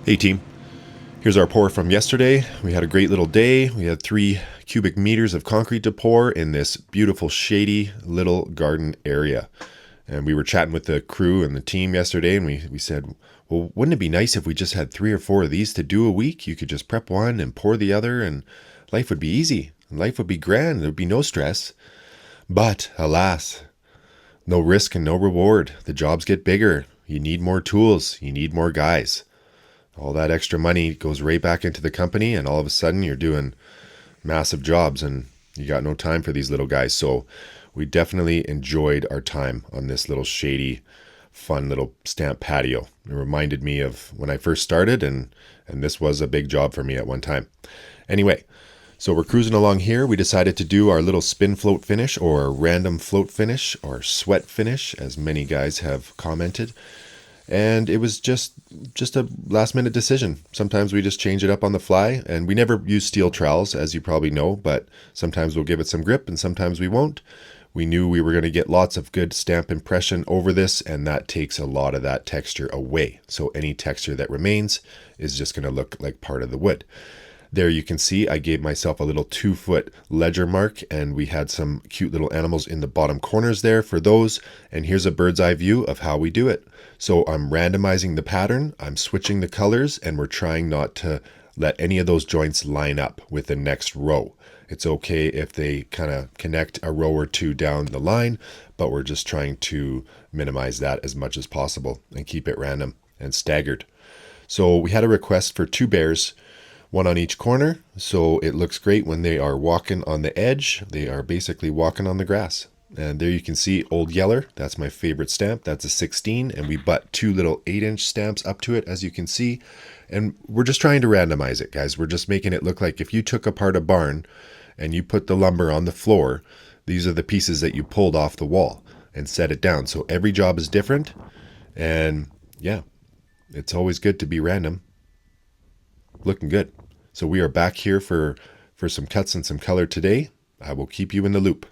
Hey team, here's our pour from yesterday. We had a great little day. We had 3 cubic meters of concrete to pour in this beautiful shady little garden area. And we were chatting with the crew and the team yesterday, and we said, well, wouldn't it be nice if we just had 3 or 4 of these to do a week? You could just prep one and pour the other, and life would be easy. Life would be grand. There would be no stress. But alas, no risk and no reward. The jobs get bigger. You need more tools. You need more guys. All that extra money goes right back into the company, and all of a sudden you're doing massive jobs and you got no time for these little guys. So we definitely enjoyed our time on this little shady, fun little stamp patio. It reminded me of when I first started, and this was a big job for me at one time. Anyway, so we're cruising along here. We decided to do our little spin float finish, or random float finish, or sweat finish, as many guys have commented. And it was just a last minute decision. Sometimes we just change it up on the fly, and we never use steel trowels, as you probably know, but sometimes we'll give it some grip and sometimes we won't. We knew we were going to get lots of good stamp impression over this, and that takes a lot of that texture away. So any texture that remains is just going to look like part of the wood. There you can see I gave myself a little 2-foot ledger mark, and we had some cute little animals in the bottom corners there for those. And here's a bird's eye view of how we do it. So I'm randomizing the pattern, I'm switching the colors, and we're trying not to let any of those joints line up with the next row. It's okay if they kind of connect a row or two down the line, but we're just trying to minimize that as much as possible and keep it random and staggered. So we had a request for 2 bears, one on each corner, so it looks great when they are walking on the edge. They are basically walking on the grass. And there you can see Old Yeller. That's my favorite stamp. That's a 16, and we butt 2 little 8-inch stamps up to it, as you can see. And we're just trying to randomize it, guys. We're just making it look like if you took apart a barn and you put the lumber on the floor, these are the pieces that you pulled off the wall and set it down. So every job is different, and yeah, it's always good to be random. Looking good. So we are back here for some cuts and some color today. I will keep you in the loop.